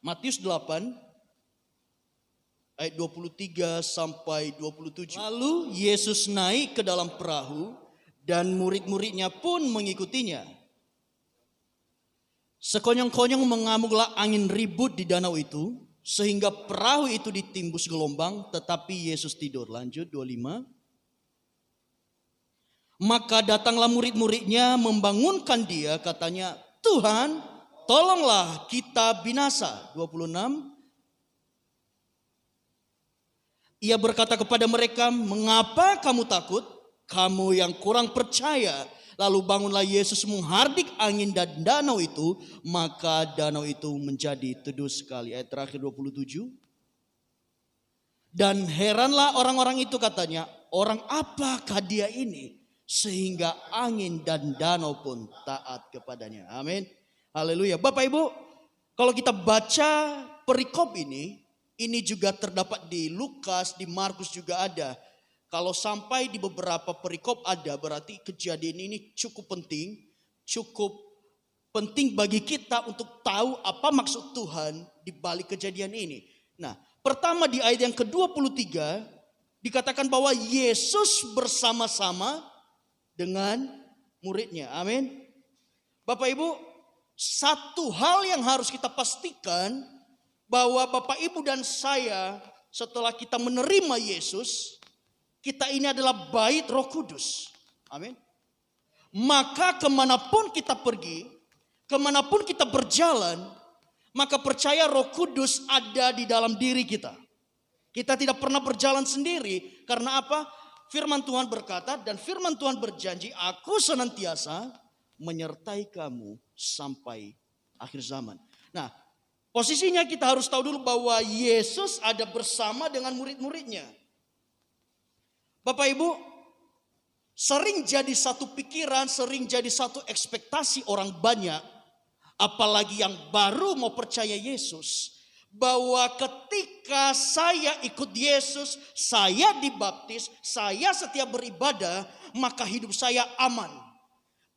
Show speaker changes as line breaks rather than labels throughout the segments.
Matius 8 ayat 23 sampai 27. Lalu Yesus naik ke dalam perahu dan murid-muridnya pun mengikutinya. Sekonyong-konyong mengamuklah angin ribut di danau itu, sehingga perahu itu ditimbus gelombang, tetapi Yesus tidur. Lanjut 25. Maka datanglah murid-muridnya membangunkan dia, katanya, Tuhan, tolonglah kita binasa. 26. Ia berkata kepada mereka, mengapa kamu takut? Kamu yang kurang percaya. Lalu bangunlah Yesus menghardik angin dan danau itu, maka danau itu menjadi teduh sekali. Ayat terakhir 27. Dan heranlah orang-orang itu, katanya, orang apakah dia ini sehingga angin dan danau pun taat kepadanya. Amin. Haleluya. Bapak Ibu, kalau kita baca perikop ini juga terdapat di Lukas, di Markus juga ada. Kalau sampai di beberapa perikop ada, berarti kejadian ini cukup penting bagi kita untuk tahu apa maksud Tuhan di balik kejadian ini. Nah, pertama di ayat yang ke-23 dikatakan bahwa Yesus bersama-sama dengan muridnya. Amin. Bapak Ibu, satu hal yang harus kita pastikan bahwa Bapak Ibu dan saya setelah kita menerima Yesus, kita ini adalah bait Roh Kudus. Amin. Maka kemanapun kita pergi, kemanapun kita berjalan, maka percaya Roh Kudus ada di dalam diri kita. Kita tidak pernah berjalan sendiri. Karena apa? Firman Tuhan berkata dan firman Tuhan berjanji, aku senantiasa menyertai kamu sampai akhir zaman. Nah, posisinya kita harus tahu dulu bahwa Yesus ada bersama dengan murid-muridnya. Bapak Ibu, sering jadi satu pikiran, sering jadi satu ekspektasi orang banyak, apalagi yang baru mau percaya Yesus, bahwa ketika saya ikut Yesus, saya dibaptis, saya setiap beribadah, maka hidup saya aman.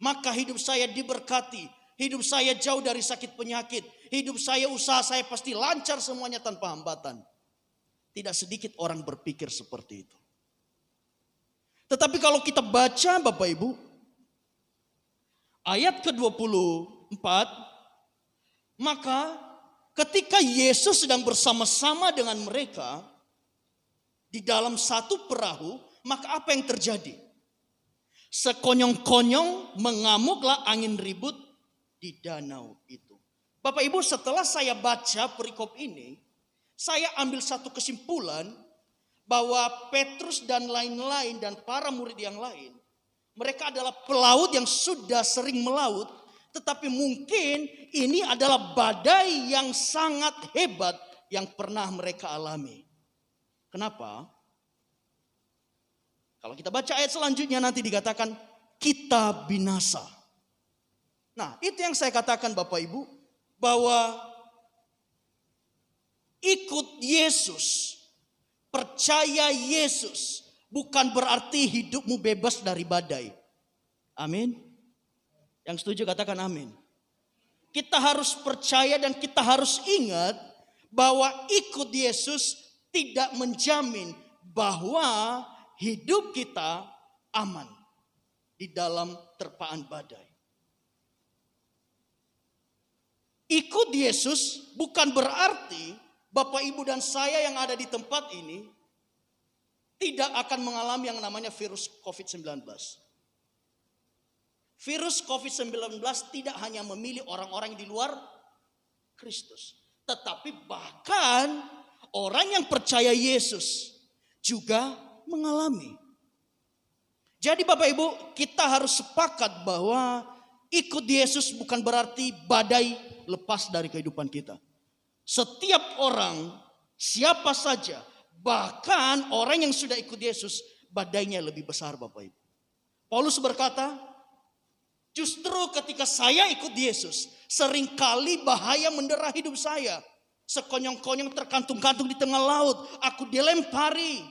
Maka hidup saya diberkati, hidup saya jauh dari sakit penyakit, hidup saya, usaha saya pasti lancar semuanya tanpa hambatan. Tidak sedikit orang berpikir seperti itu. Tetapi kalau kita baca Bapak Ibu, ayat ke-24, maka ketika Yesus sedang bersama-sama dengan mereka di dalam satu perahu, maka apa yang terjadi? Sekonyong-konyong mengamuklah angin ribut di danau itu. Bapak Ibu, setelah saya baca perikop ini, saya ambil satu kesimpulan bahwa Petrus dan lain-lain dan para murid yang lain, mereka adalah pelaut yang sudah sering melaut, tetapi mungkin ini adalah badai yang sangat hebat yang pernah mereka alami. Kenapa? Kalau kita baca ayat selanjutnya nanti dikatakan kita binasa. Nah, itu yang saya katakan Bapak Ibu, bahwa ikut Yesus, percaya Yesus bukan berarti hidupmu bebas dari badai. Amin. Yang setuju katakan amin. Kita harus percaya dan kita harus ingat bahwa ikut Yesus tidak menjamin bahwa hidup kita aman di dalam terpaan badai. Ikut Yesus bukan berarti Bapak Ibu dan saya yang ada di tempat ini tidak akan mengalami yang namanya virus COVID-19. Virus COVID-19 tidak hanya memilih orang-orang di luar Kristus, tetapi bahkan orang yang percaya Yesus juga mengalami. Jadi Bapak Ibu, kita harus sepakat bahwa ikut Yesus bukan berarti badai lepas dari kehidupan kita. Setiap orang, siapa saja, bahkan orang yang sudah ikut Yesus, badainya lebih besar Bapak Ibu. Paulus berkata, justru ketika saya ikut Yesus, seringkali bahaya mendera hidup saya. Sekonyong-konyong terkantung-kantung di tengah laut, aku dilempari.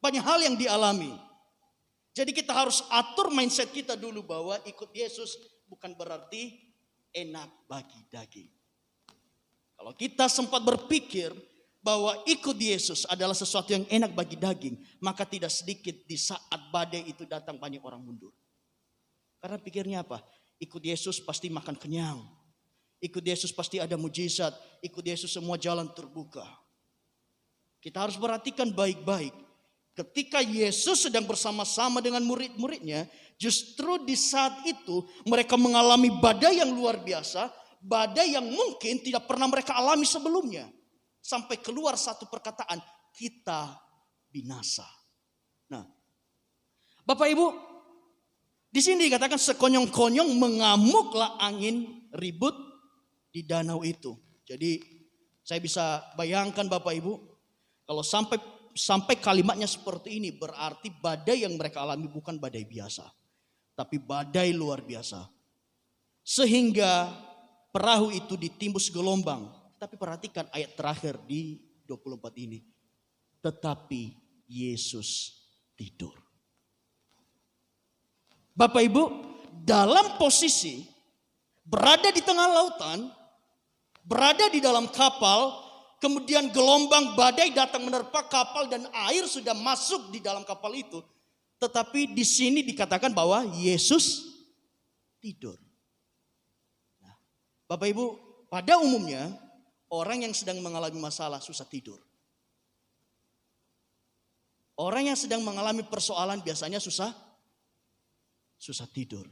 Banyak hal yang dialami. Jadi kita harus atur mindset kita dulu bahwa ikut Yesus bukan berarti enak bagi daging. Kalau kita sempat berpikir bahwa ikut Yesus adalah sesuatu yang enak bagi daging, maka tidak sedikit di saat badai itu datang banyak orang mundur. Karena pikirnya apa? Ikut Yesus pasti makan kenyang. Ikut Yesus pasti ada mujizat. Ikut Yesus semua jalan terbuka. Kita harus perhatikan baik-baik. Ketika Yesus sedang bersama-sama dengan murid-muridnya, justru di saat itu mereka mengalami badai yang luar biasa. Badai yang mungkin tidak pernah mereka alami sebelumnya. Sampai keluar satu perkataan, kita binasa. Nah, Bapak Ibu, di sini dikatakan sekonyong-konyong mengamuklah angin ribut di danau itu. Jadi saya bisa bayangkan Bapak Ibu, kalau sampai kalimatnya seperti ini, berarti badai yang mereka alami bukan badai biasa, tapi badai luar biasa. Sehingga perahu itu ditimbus gelombang. Tapi perhatikan ayat terakhir di 24 ini. Tetapi Yesus tidur. Bapak Ibu, dalam posisi berada di tengah lautan, berada di dalam kapal, kemudian gelombang badai datang menerpa kapal dan air sudah masuk di dalam kapal itu. Tetapi di sini dikatakan bahwa Yesus tidur. Nah, Bapak Ibu, pada umumnya orang yang sedang mengalami masalah susah tidur. Orang yang sedang mengalami persoalan biasanya susah tidur.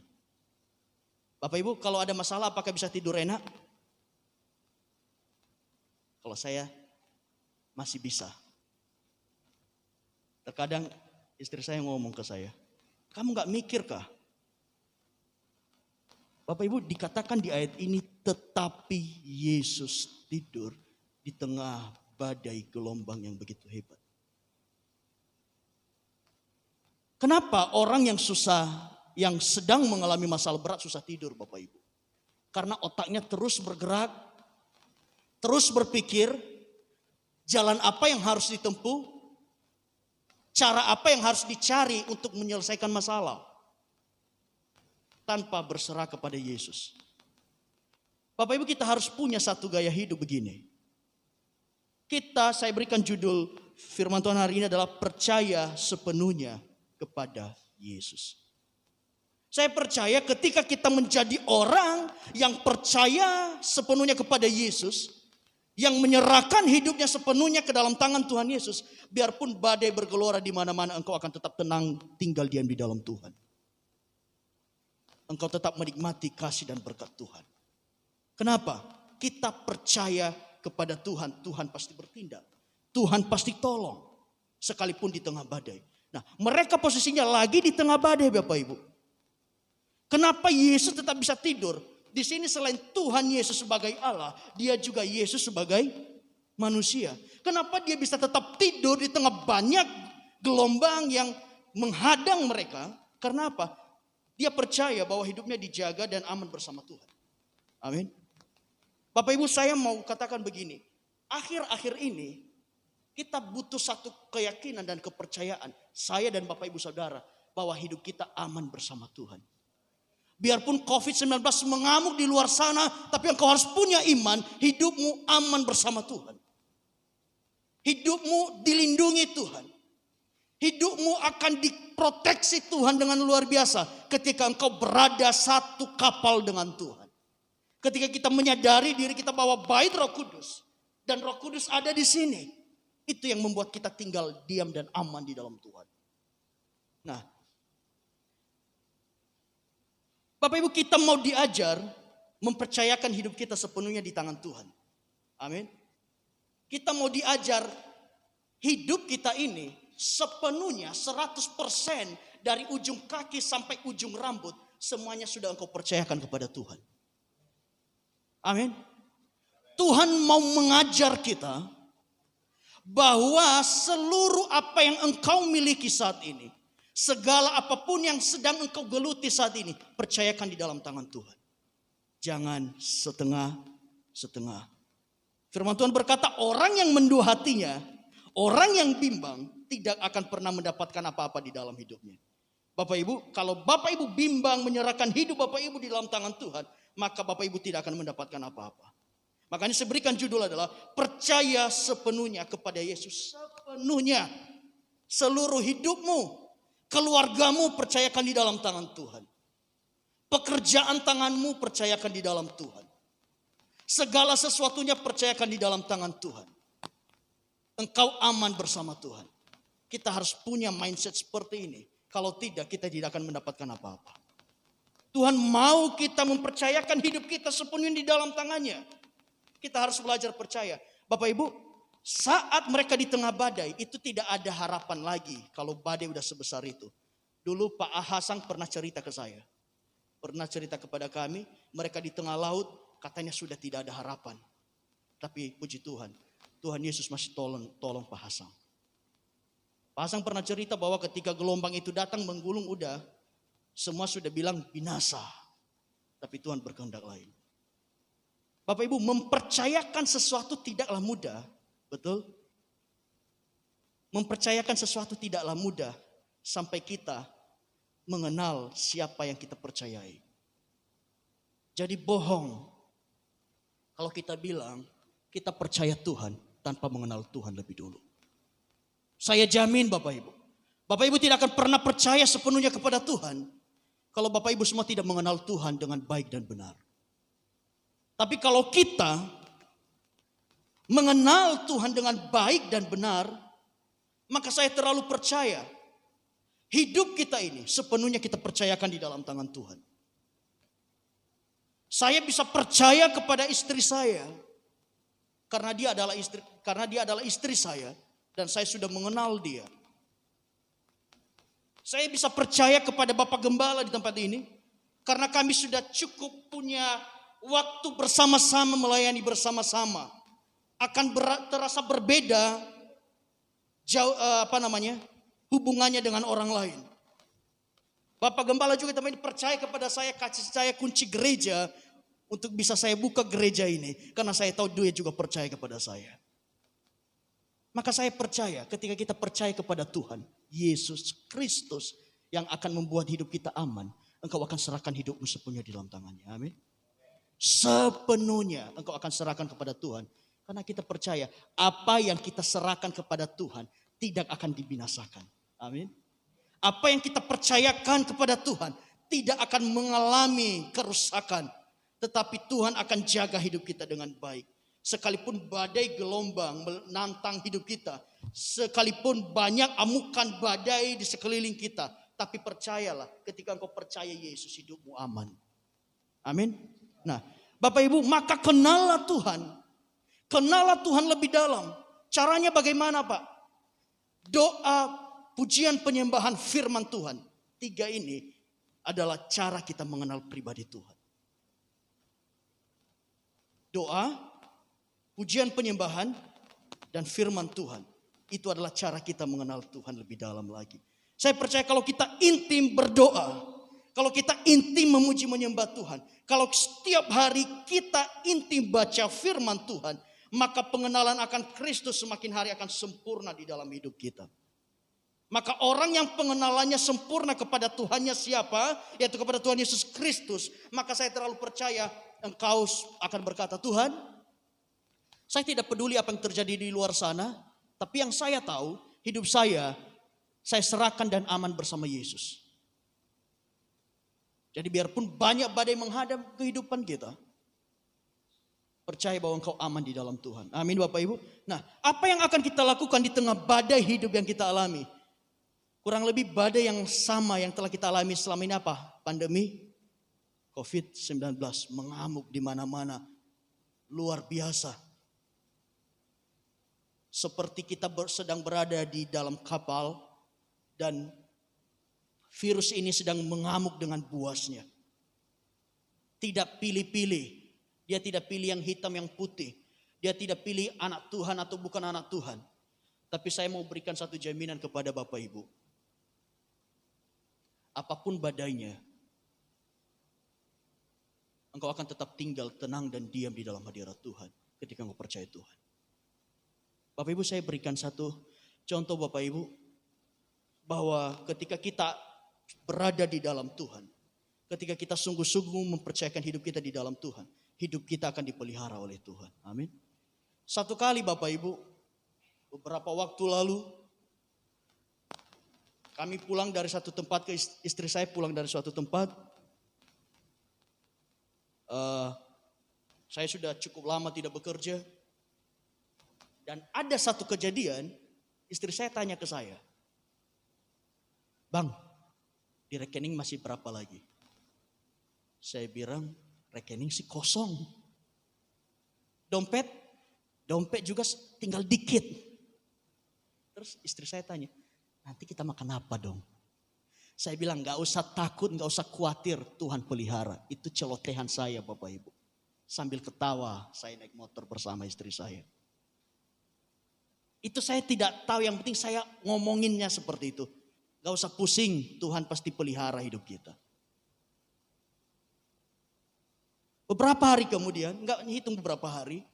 Bapak Ibu, kalau ada masalah apakah bisa tidur enak? Kalau saya masih bisa. Terkadang istri saya ngomong ke saya, kamu gak mikir kah? Bapak Ibu, dikatakan di ayat ini, tetapi Yesus tidur di tengah badai gelombang yang begitu hebat. Kenapa orang yang sedang mengalami masalah berat susah tidur Bapak Ibu? Karena otaknya terus bergerak, terus berpikir, jalan apa yang harus ditempuh, cara apa yang harus dicari untuk menyelesaikan masalah. Tanpa berserah kepada Yesus. Bapak Ibu, kita harus punya satu gaya hidup begini. Saya berikan judul firman Tuhan hari ini adalah percaya sepenuhnya kepada Yesus. Saya percaya ketika kita menjadi orang yang percaya sepenuhnya kepada Yesus, yang menyerahkan hidupnya sepenuhnya ke dalam tangan Tuhan Yesus, biarpun badai bergelora di mana-mana, engkau akan tetap tenang tinggal diam di dalam Tuhan. Engkau tetap menikmati kasih dan berkat Tuhan. Kenapa? Kita percaya kepada Tuhan, Tuhan pasti bertindak. Tuhan pasti tolong, sekalipun di tengah badai. Nah, mereka posisinya lagi di tengah badai Bapak Ibu. Kenapa Yesus tetap bisa tidur? Di sini selain Tuhan Yesus sebagai Allah, dia juga Yesus sebagai manusia. Kenapa dia bisa tetap tidur di tengah banyak gelombang yang menghadang mereka? Karena apa? Dia percaya bahwa hidupnya dijaga dan aman bersama Tuhan. Amin. Bapak Ibu, saya mau katakan begini. Akhir-akhir ini kita butuh satu keyakinan dan kepercayaan. Saya dan Bapak Ibu Saudara bahwa hidup kita aman bersama Tuhan. Biarpun COVID-19 mengamuk di luar sana, tapi engkau harus punya iman, hidupmu aman bersama Tuhan. Hidupmu dilindungi Tuhan. Hidupmu akan diproteksi Tuhan dengan luar biasa ketika engkau berada satu kapal dengan Tuhan. Ketika kita menyadari diri kita bahwa bait Roh Kudus dan Roh Kudus ada di sini, itu yang membuat kita tinggal diam dan aman di dalam Tuhan. Nah, Bapak Ibu, kita mau diajar mempercayakan hidup kita sepenuhnya di tangan Tuhan. Amin. Kita mau diajar hidup kita ini sepenuhnya 100% dari ujung kaki sampai ujung rambut. Semuanya sudah engkau percayakan kepada Tuhan. Amin. Tuhan mau mengajar kita bahwa seluruh apa yang engkau miliki saat ini, segala apapun yang sedang engkau geluti saat ini, percayakan di dalam tangan Tuhan. Jangan setengah-setengah. Firman Tuhan berkata, orang yang mendua hatinya, orang yang bimbang, tidak akan pernah mendapatkan apa-apa di dalam hidupnya. Bapak Ibu, kalau Bapak Ibu bimbang menyerahkan hidup Bapak Ibu di dalam tangan Tuhan, maka Bapak Ibu tidak akan mendapatkan apa-apa. Makanya saya berikan judul adalah percaya sepenuhnya kepada Yesus. Sepenuhnya. Seluruh hidupmu, keluargamu percayakan di dalam tangan Tuhan. Pekerjaan tanganmu percayakan di dalam Tuhan. Segala sesuatunya percayakan di dalam tangan Tuhan. Engkau aman bersama Tuhan. Kita harus punya mindset seperti ini. Kalau tidak, kita tidak akan mendapatkan apa-apa. Tuhan mau kita mempercayakan hidup kita sepenuhnya di dalam tangannya. Kita harus belajar percaya. Bapak Ibu, saat mereka di tengah badai, itu tidak ada harapan lagi kalau badai udah sebesar itu. Dulu Pak Ahasang pernah cerita ke saya. Pernah cerita kepada kami, mereka di tengah laut, katanya sudah tidak ada harapan. Tapi puji Tuhan, Tuhan Yesus masih tolong Pak Hasang. Pak Hasang pernah cerita bahwa ketika gelombang itu datang menggulung udah, semua sudah bilang binasa. Tapi Tuhan berkehendak lain. Bapak Ibu, mempercayakan sesuatu tidaklah mudah. Betul? Mempercayakan sesuatu tidaklah mudah sampai kita mengenal siapa yang kita percayai. Jadi bohong kalau kita bilang kita percaya Tuhan tanpa mengenal Tuhan lebih dulu. Saya jamin Bapak Ibu. Bapak Ibu tidak akan pernah percaya sepenuhnya kepada Tuhan kalau Bapak Ibu semua tidak mengenal Tuhan dengan baik dan benar. Tapi kalau kita mengenal Tuhan dengan baik dan benar, maka saya terlalu percaya hidup kita ini sepenuhnya kita percayakan di dalam tangan Tuhan. Saya bisa percaya kepada istri saya karena dia adalah istri saya dan saya sudah mengenal dia. Saya bisa percaya kepada Bapak Gembala di tempat ini karena kami sudah cukup punya waktu bersama-sama melayani bersama-sama. Akan terasa berbeda hubungannya dengan orang lain. Bapak Gembala juga teman percaya kepada saya, kasih saya kunci gereja untuk bisa saya buka gereja ini karena saya tahu dia juga percaya kepada saya. Maka saya percaya ketika kita percaya kepada Tuhan Yesus Kristus yang akan membuat hidup kita aman, engkau akan serahkan hidupmu sepenuhnya di dalam tangannya. Amin. Sepenuhnya engkau akan serahkan kepada Tuhan. Karena kita percaya apa yang kita serahkan kepada Tuhan tidak akan dibinasakan. Amin. Apa yang kita percayakan kepada Tuhan tidak akan mengalami kerusakan. Tetapi Tuhan akan jaga hidup kita dengan baik. Sekalipun badai gelombang menantang hidup kita. Sekalipun banyak amukan badai di sekeliling kita. Tapi percayalah ketika engkau percaya Yesus hidupmu aman. Amin. Nah Bapak Ibu maka kenallah Tuhan. Kenallah Tuhan lebih dalam. Caranya bagaimana Pak? Doa, pujian, penyembahan, firman Tuhan. 3 ini adalah cara kita mengenal pribadi Tuhan. Doa, pujian, penyembahan, dan firman Tuhan. Itu adalah cara kita mengenal Tuhan lebih dalam lagi. Saya percaya kalau kita intim berdoa, kalau kita intim memuji menyembah Tuhan, kalau setiap hari kita intim baca firman Tuhan, maka pengenalan akan Kristus semakin hari akan sempurna di dalam hidup kita. Maka orang yang pengenalannya sempurna kepada Tuhannya siapa? Yaitu kepada Tuhan Yesus Kristus. Maka saya terlalu percaya engkau akan berkata, Tuhan, saya tidak peduli apa yang terjadi di luar sana. Tapi yang saya tahu, hidup saya serahkan dan aman bersama Yesus. Jadi biarpun banyak badai menghadap kehidupan kita, percaya bahwa engkau aman di dalam Tuhan. Amin Bapak Ibu. Nah, apa yang akan kita lakukan di tengah badai hidup yang kita alami? Kurang lebih badai yang sama yang telah kita alami selama ini apa? Pandemi COVID-19 mengamuk di mana-mana. Luar biasa. Seperti kita sedang berada di dalam kapal dan virus ini sedang mengamuk dengan buasnya. Tidak pilih-pilih. Dia tidak pilih yang hitam yang putih. Dia tidak pilih anak Tuhan atau bukan anak Tuhan. Tapi saya mau berikan satu jaminan kepada Bapak Ibu. Apapun badainya, engkau akan tetap tinggal tenang dan diam di dalam hadirat Tuhan ketika engkau percaya Tuhan. Bapak Ibu, saya berikan satu contoh Bapak Ibu, bahwa ketika kita berada di dalam Tuhan, ketika kita sungguh-sungguh mempercayakan hidup kita di dalam Tuhan, hidup kita akan dipelihara oleh Tuhan. Amin. Satu kali Bapak Ibu, beberapa waktu lalu, kami pulang dari satu tempat ke istri saya pulang dari suatu tempat. Saya sudah cukup lama tidak bekerja. Dan ada satu kejadian, istri saya tanya ke saya, "Bang, di rekening masih berapa lagi?" Saya bilang, "Rekening sih kosong. Dompet juga tinggal dikit." Terus istri saya tanya, "Nanti kita makan apa dong?" Saya bilang, "Gak usah takut, gak usah khawatir, Tuhan pelihara." Itu celotehan saya Bapak Ibu. Sambil ketawa, saya naik motor bersama istri saya. Itu saya tidak tahu, yang penting saya ngomonginnya seperti itu. Gak usah pusing, Tuhan pasti pelihara hidup kita. Beberapa hari kemudian, gak hitung beberapa hari,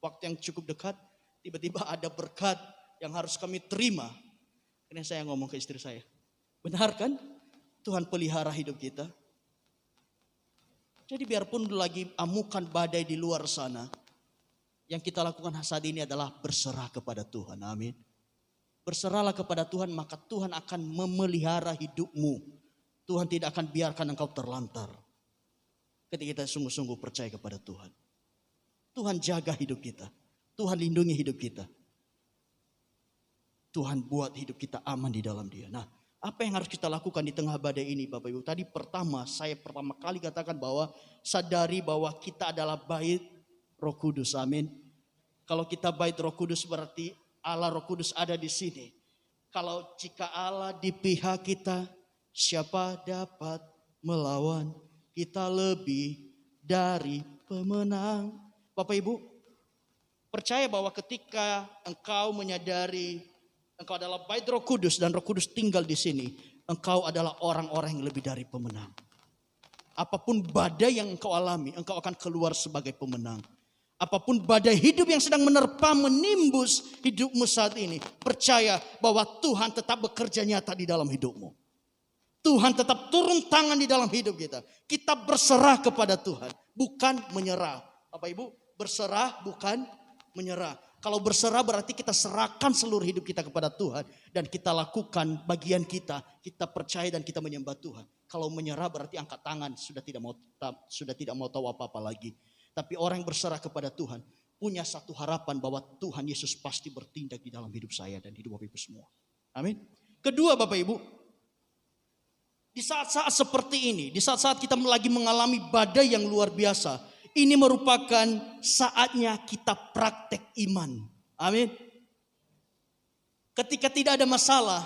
waktu yang cukup dekat, tiba-tiba ada berkat yang harus kami terima. Kemudian saya ngomong ke istri saya, "Benar kan Tuhan pelihara hidup kita?" Jadi biarpun lagi amukan badai di luar sana, yang kita lakukan saat ini adalah berserah kepada Tuhan. Amin. Berserahlah kepada Tuhan, maka Tuhan akan memelihara hidupmu. Tuhan tidak akan biarkan engkau terlantar. Ketika kita sungguh-sungguh percaya kepada Tuhan. Tuhan jaga hidup kita. Tuhan lindungi hidup kita. Tuhan buat hidup kita aman di dalam Dia. Nah, apa yang harus kita lakukan di tengah badai ini Bapak Ibu? Tadi saya pertama kali katakan bahwa sadari bahwa kita adalah bait Roh Kudus. Amin. Kalau kita bait Roh Kudus berarti Allah Roh Kudus ada di sini. Kalau jika Allah di pihak kita, siapa dapat melawan? Kita lebih dari pemenang. Bapak Ibu, percaya bahwa ketika engkau menyadari engkau adalah bait Roh Kudus dan Roh Kudus tinggal di sini, engkau adalah orang-orang yang lebih dari pemenang. Apapun badai yang engkau alami, engkau akan keluar sebagai pemenang. Apapun badai hidup yang sedang menerpa, menimbus hidupmu saat ini, percaya bahwa Tuhan tetap bekerja nyata di dalam hidupmu. Tuhan tetap turun tangan di dalam hidup kita. Kita berserah kepada Tuhan, bukan menyerah. Bapak Ibu, berserah bukan menyerah. Kalau berserah berarti kita serahkan seluruh hidup kita kepada Tuhan. Dan kita lakukan bagian kita. Kita percaya dan kita menyembah Tuhan. Kalau menyerah berarti angkat tangan. Sudah tidak mau tahu apa-apa lagi. Tapi orang yang berserah kepada Tuhan. Punya satu harapan bahwa Tuhan Yesus pasti bertindak di dalam hidup saya dan hidup Bapak Ibu semua. Amin. Kedua Bapak Ibu. Di saat-saat seperti ini. Di saat-saat kita lagi mengalami badai yang luar biasa. Ini merupakan saatnya kita praktek iman. Amin. Ketika tidak ada masalah,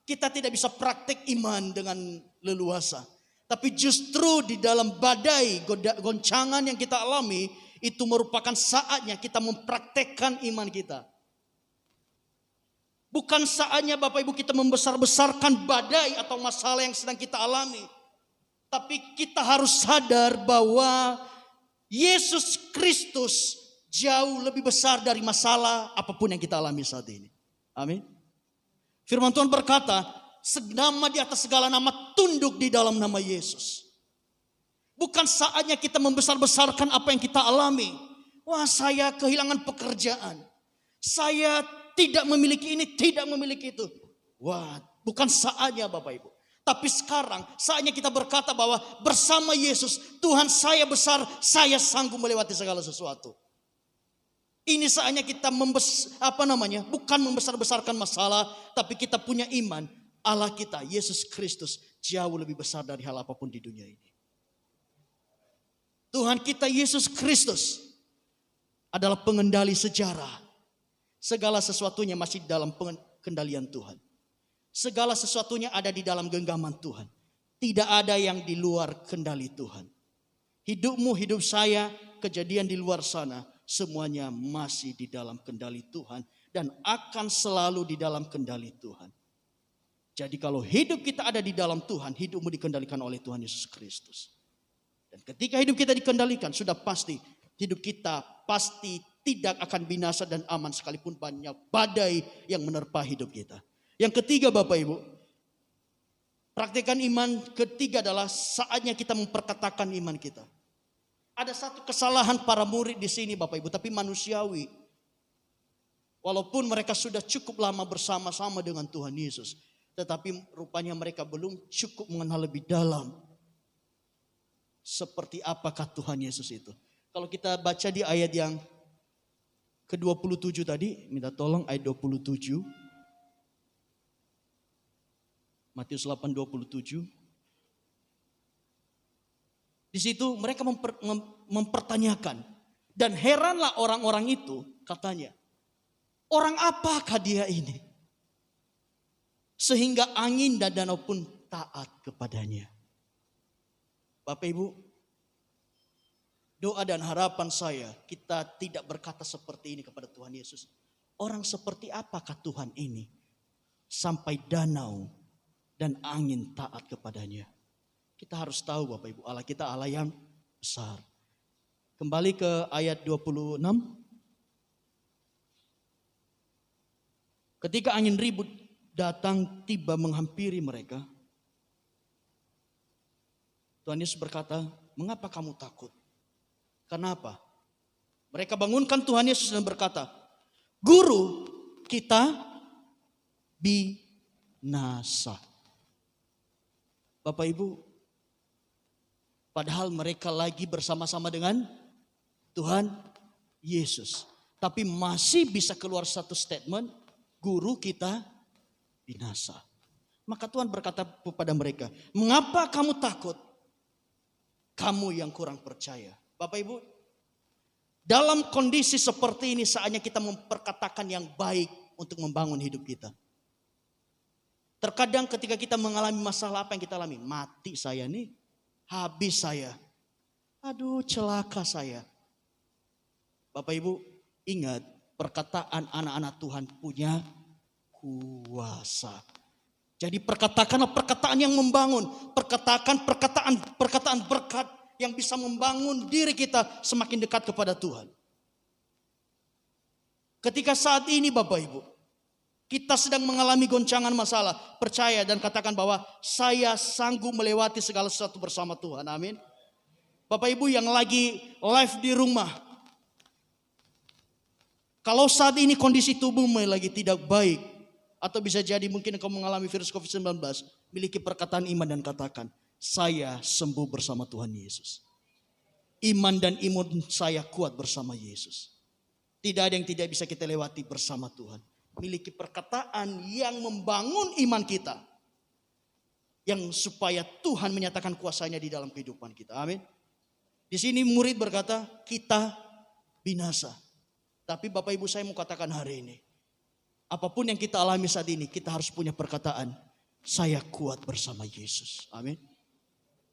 kita tidak bisa praktek iman dengan leluasa. Tapi justru di dalam badai, goncangan yang kita alami, itu merupakan saatnya kita mempraktekkan iman kita. Bukan saatnya Bapak Ibu kita membesar-besarkan badai atau masalah yang sedang kita alami. Tapi kita harus sadar bahwa Yesus Kristus jauh lebih besar dari masalah apapun yang kita alami saat ini. Amin. Firman Tuhan berkata, nama di atas segala nama tunduk di dalam nama Yesus. Bukan saatnya kita membesar-besarkan apa yang kita alami. Wah, saya kehilangan pekerjaan. Saya tidak memiliki ini, tidak memiliki itu. Wah, bukan saatnya Bapak Ibu. Tapi sekarang saatnya kita berkata bahwa bersama Yesus, Tuhan saya besar, saya sanggup melewati segala sesuatu. Ini saatnya kita bukan membesar-besarkan masalah, tapi kita punya iman. Allah kita, Yesus Kristus, jauh lebih besar dari hal apapun di dunia ini. Tuhan kita Yesus Kristus adalah pengendali sejarah. Segala sesuatunya masih dalam kendalian Tuhan. Segala sesuatunya ada di dalam genggaman Tuhan. Tidak ada yang di luar kendali Tuhan. Hidupmu, hidup saya, kejadian di luar sana, semuanya masih di dalam kendali Tuhan. Dan akan selalu di dalam kendali Tuhan. Jadi kalau hidup kita ada di dalam Tuhan, hidupmu dikendalikan oleh Tuhan Yesus Kristus. Dan ketika hidup kita dikendalikan, sudah pasti hidup kita pasti tidak akan binasa dan aman sekalipun banyak badai yang menerpa hidup kita. Yang ketiga Bapak Ibu, praktikan iman ketiga adalah saatnya kita memperkatakan iman kita. Ada satu kesalahan para murid di sini Bapak Ibu, tapi manusiawi. Walaupun mereka sudah cukup lama bersama-sama dengan Tuhan Yesus, tetapi rupanya mereka belum cukup mengenal lebih dalam seperti apakah Tuhan Yesus itu. Kalau kita baca di ayat yang ke-27 tadi, minta tolong ayat 27. Matius 8:27. Di situ mereka mempertanyakan. Dan heranlah orang-orang itu, katanya. Orang apakah dia ini? Sehingga angin dan danau pun taat kepadanya. Bapak Ibu, doa dan harapan saya, kita tidak berkata seperti ini kepada Tuhan Yesus. Orang seperti apakah Tuhan ini? Sampai danau dan angin taat kepadanya. Kita harus tahu Bapak Ibu, Allah kita Allah yang besar. Kembali ke ayat 26. Ketika angin ribut datang tiba menghampiri mereka, Tuhan Yesus berkata, mengapa kamu takut? Kenapa? Mereka bangunkan Tuhan Yesus dan berkata, Guru, kita binasa. Bapak Ibu, padahal mereka lagi bersama-sama dengan Tuhan Yesus. Tapi masih bisa keluar satu statement, Guru kita binasa. Maka Tuhan berkata kepada mereka, mengapa kamu takut? Kamu yang kurang percaya. Bapak Ibu, dalam kondisi seperti ini saatnya kita memperkatakan yang baik untuk membangun hidup kita. Terkadang ketika kita mengalami masalah, apa yang kita alami? Mati saya nih, habis saya. Aduh, celaka saya. Bapak Ibu, ingat perkataan anak-anak Tuhan punya kuasa. Jadi perkatakanlah perkataan yang membangun. Perkataan berkat yang bisa membangun diri kita semakin dekat kepada Tuhan. Ketika saat ini Bapak Ibu, kita sedang mengalami goncangan masalah, percaya dan katakan bahwa saya sanggup melewati segala sesuatu bersama Tuhan. Amin. Bapak Ibu yang lagi live di rumah, kalau saat ini kondisi tubuhmu lagi tidak baik, atau bisa jadi mungkin engkau mengalami virus COVID-19, miliki perkataan iman dan katakan, saya sembuh bersama Tuhan Yesus. Iman dan imun saya kuat bersama Yesus. Tidak ada yang tidak bisa kita lewati bersama Tuhan. Miliki perkataan yang membangun iman kita. Yang supaya Tuhan menyatakan kuasanya di dalam kehidupan kita. Amin. Di sini murid berkata, kita binasa. Tapi Bapak Ibu saya mau katakan hari ini, apapun yang kita alami saat ini, kita harus punya perkataan, saya kuat bersama Yesus. Amin.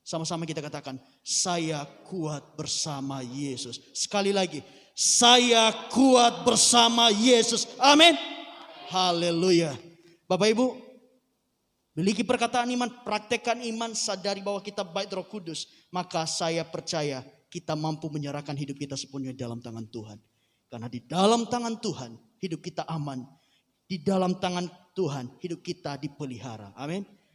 Sama-sama kita katakan, saya kuat bersama Yesus. Sekali lagi, saya kuat bersama Yesus. Amin. Haleluya. Bapak Ibu, miliki perkataan iman, praktekkan iman, sadari bahwa kita baik Roh Kudus. Maka saya percaya kita mampu menyerahkan hidup kita sepenuhnya dalam tangan Tuhan. Karena di dalam tangan Tuhan, hidup kita aman. Di dalam tangan Tuhan hidup kita dipelihara. Amin.